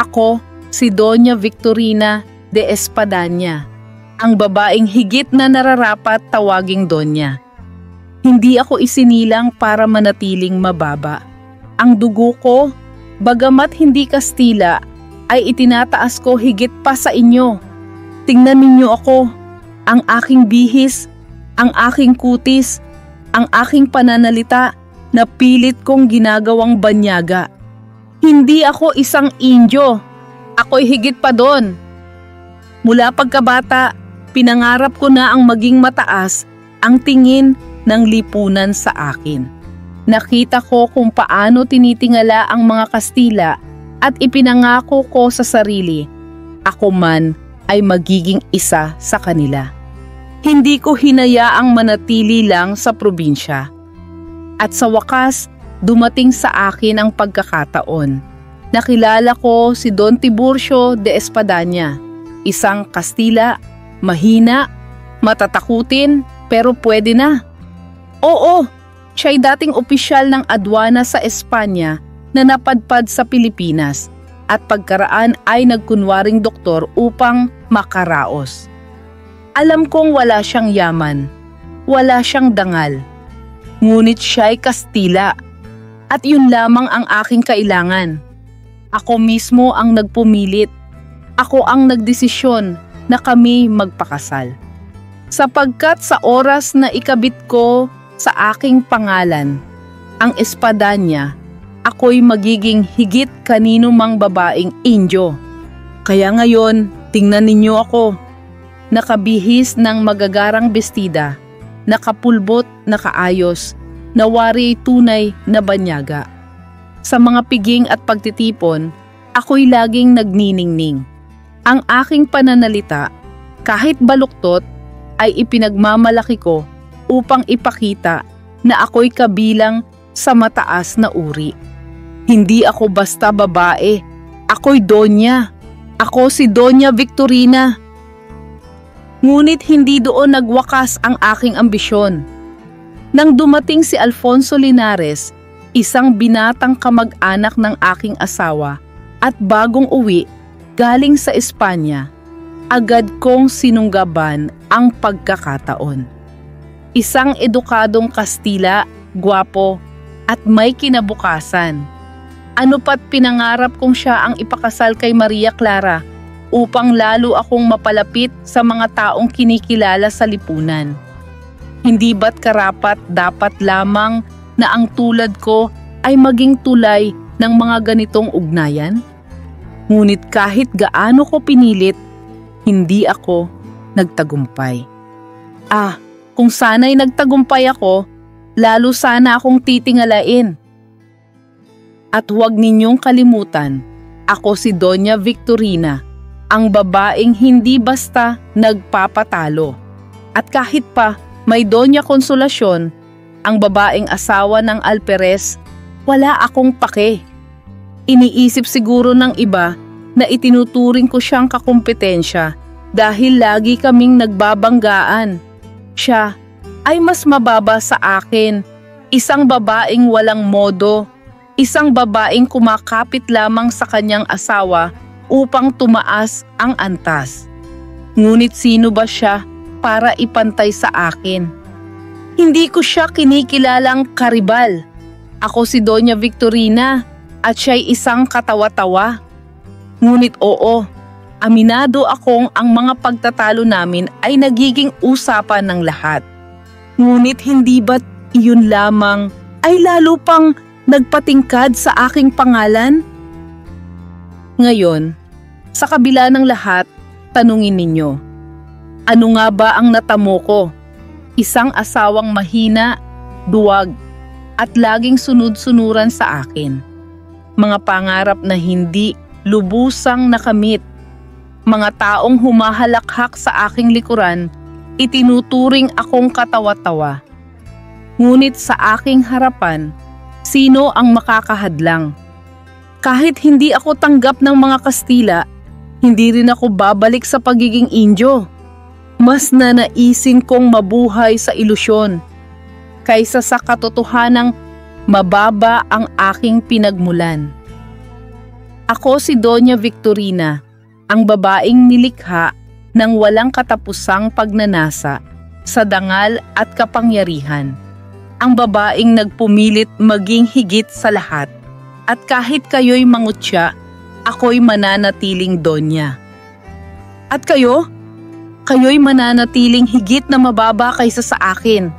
Ako, si Doña Victorina de Espadaña, ang babaeng higit na nararapat tawaging Donya. Hindi ako isinilang para manatiling mababa. Ang dugo ko, bagamat hindi Kastila, ay itinataas ko higit pa sa inyo. Tingnan ninyo ako, ang aking bihis, ang aking kutis, ang aking pananalita na pilit kong ginagawang banyaga. Hindi ako isang Indio, ako'y higit pa doon. Mula pagkabata, pinangarap ko na ang maging mataas ang tingin ng lipunan sa akin. Nakita ko kung paano tinitingala ang mga Kastila at ipinangako ko sa sarili, ako man ay magiging isa sa kanila. Hindi ko hinayaang manatili lang sa probinsya. At sa wakas, dumating sa akin ang pagkakataon. Nakilala ko si Don Tiburcio de Espadaña, isang Kastila, mahina, matatakutin, pero pwede na. Oo, siya'y dating opisyal ng adwana sa Espanya na napadpad sa Pilipinas at pagkaraan ay nagkunwaring doktor upang makaraos. Alam kong wala siyang yaman, wala siyang dangal, ngunit siya'y Kastila at yun lamang ang aking kailangan. Ako mismo ang nagpumilit, ako ang nagdesisyon na kami magpakasal. Sapagkat sa oras na ikabit ko sa aking pangalan, ang Espadaña, ako'y magiging higit kanino mang babaeng Indio. Kaya ngayon, tingnan ninyo ako. Nakabihis ng magagarang bestida, nakapulbot, nakaayos, nawari tunay na banyaga. Sa mga piging at pagtitipon, ako'y laging nagniningning. Ang aking pananalita, kahit baluktot, ay ipinagmamalaki ko upang ipakita na ako'y kabilang sa mataas na uri. Hindi ako basta babae, ako'y Donya. Ako si Doña Victorina. Ngunit hindi doon nagwakas ang aking ambisyon. Nang dumating si Alfonso Linares, isang binatang kamag-anak ng aking asawa at bagong uwi galing sa Espanya, agad kong sinunggaban ang pagkakataon. Isang edukadong Kastila, gwapo at may kinabukasan. Ano pat pinangarap kong siya ang ipakasal kay Maria Clara upang lalo akong mapalapit sa mga taong kinikilala sa lipunan. Hindi ba't karapat dapat lamang na ang tulad ko ay maging tulay ng mga ganitong ugnayan? Ngunit kahit gaano ko pinilit, hindi ako nagtagumpay. Kung sana'y nagtagumpay ako, lalo sana akong titingalain. At huwag ninyong kalimutan, ako si Doña Victorina, ang babaeng hindi basta nagpapatalo. At kahit pa may Doña Consolacion, ang babaeng asawa ng Alperes, wala akong pake. Iniisip siguro ng iba na itinuturing ko siyang kakumpetensya dahil lagi kaming nagbabanggaan. Siya ay mas mababa sa akin, isang babaeng walang modo, isang babaeng kumakapit lamang sa kanyang asawa upang tumaas ang antas. Ngunit sino ba siya para ipantay sa akin? Hindi ko siya kinikilalang karibal. Ako si Doña Victorina at siya'y isang katawa-tawa. Ngunit oo, aminado akong ang mga pagtatalo namin ay nagiging usapan ng lahat. Ngunit hindi ba't iyon lamang ay lalo pang nagpatingkad sa aking pangalan? Ngayon, sa kabila ng lahat, tanungin ninyo, ano nga ba ang natamo ko? Isang asawang mahina, duwag, at laging sunod-sunuran sa akin. Mga pangarap na hindi lubusang nakamit. Mga taong humahalakhak sa aking likuran, itinuturing akong katawa-tawa. Ngunit sa aking harapan, sino ang makakahadlang? Kahit hindi ako tanggap ng mga Kastila, hindi rin ako babalik sa pagiging Indio. Mas nanaisin kong mabuhay sa ilusyon kaysa sa katotohanang mababa ang aking pinagmulan. Ako si Doña Victorina, ang babaeng nilikha ng walang katapusang pagnanasa sa dangal at kapangyarihan. Ang babaeng nagpumilit maging higit sa lahat. At kahit kayo'y mangutya, ako'y mananatiling Donya. At kayo? Kayo'y mananatiling higit na mababa kaysa sa akin.